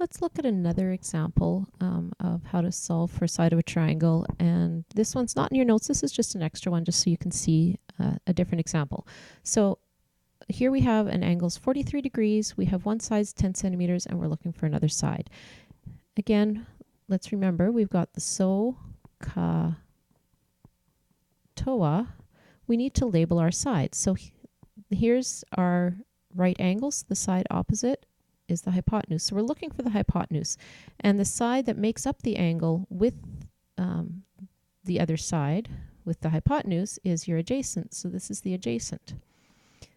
Let's look at another example of how to solve for side of a triangle. And this one's not in your notes. This is just an extra one just so you can see a different example. So here we have an angle is 43 degrees. We have one side's 10 centimeters and we're looking for another side. Again, let's remember we've got the SOHCAHTOA. We need to label our sides. So here's our right angles, the side opposite is the hypotenuse. So we're looking for the hypotenuse. And the side that makes up the angle with the other side, with the hypotenuse, is your adjacent. So this is the adjacent.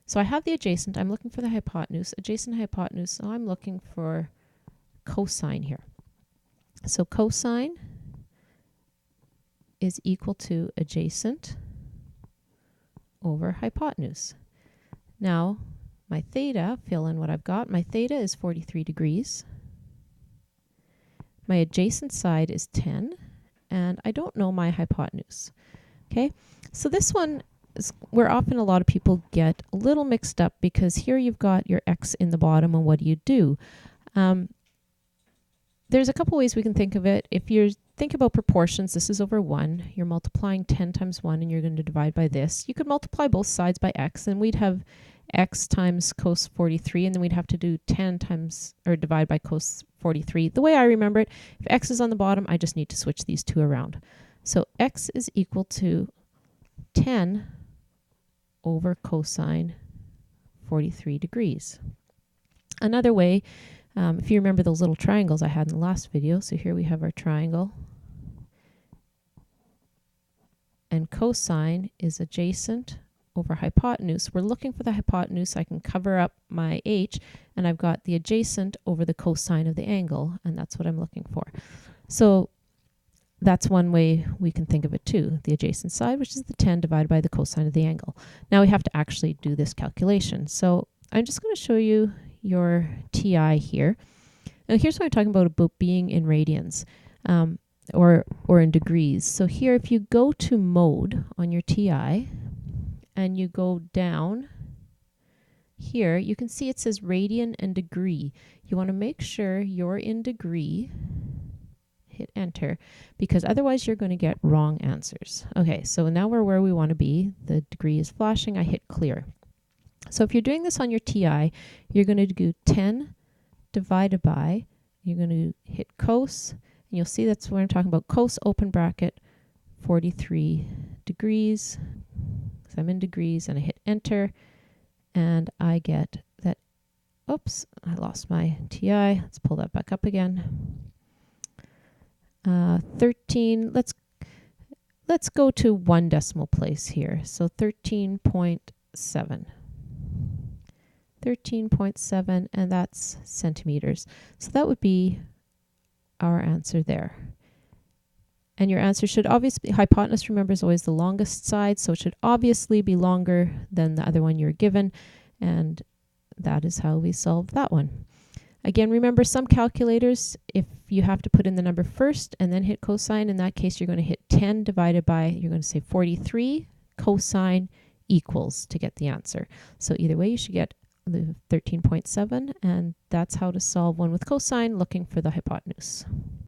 So I have the adjacent. I'm looking for the hypotenuse. Adjacent hypotenuse. So I'm looking for cosine here. So cosine is equal to adjacent over hypotenuse. Now, my theta, fill in what I've got. My theta is 43 degrees. My adjacent side is 10, and I don't know my hypotenuse. Okay, so this one is where often a lot of people get a little mixed up because here you've got your x in the bottom, and what do? There's a couple ways we can think of it. If you think about proportions, this is over 1. You're multiplying 10 times 1, and you're going to divide by this. You could multiply both sides by x, and we'd have x times cos 43, and then we'd have to do 10 times, or divide by cos 43. The way I remember it, if x is on the bottom, I just need to switch these two around. So x is equal to 10 over cosine 43 degrees. Another way, if you remember those little triangles I had in the last video, so here we have our triangle, and cosine is adjacent over hypotenuse. We're looking for the hypotenuse. I can cover up my h, and I've got the adjacent over the cosine of the angle, and that's what I'm looking for. So that's one way we can think of it too, the adjacent side, which is the 10 divided by the cosine of the angle. Now we have to actually do this calculation. So I'm just going to show you your TI here. Now here's what I'm talking about being in radians or in degrees. So here, if you go to mode on your TI and you go down here, you can see it says radian and degree. You want to make sure you're in degree. Hit enter, because otherwise you're going to get wrong answers. Okay, so now we're where we want to be. The degree is flashing. I hit clear. So if you're doing this on your TI, you're going to do 10 divided by, you're going to hit cos, and you'll see that's what I'm talking about, cos open bracket 43 degrees, because I'm in degrees, and I hit enter, and I get that, oops, I lost my TI. Let's pull that back up again. 13, let's go to 1 decimal place here. So 13.7. 13.7, and that's centimeters. So that would be our answer there. And your answer should obviously, hypotenuse, remember, is always the longest side, so it should obviously be longer than the other one you're given, and that is how we solve that one. Again, remember, some calculators, if you have to put in the number first and then hit cosine, in that case you're going to hit 10 divided by, you're going to say 43 cosine equals to get the answer. So either way you should get the 13.7, and that's how to solve one with cosine looking for the hypotenuse.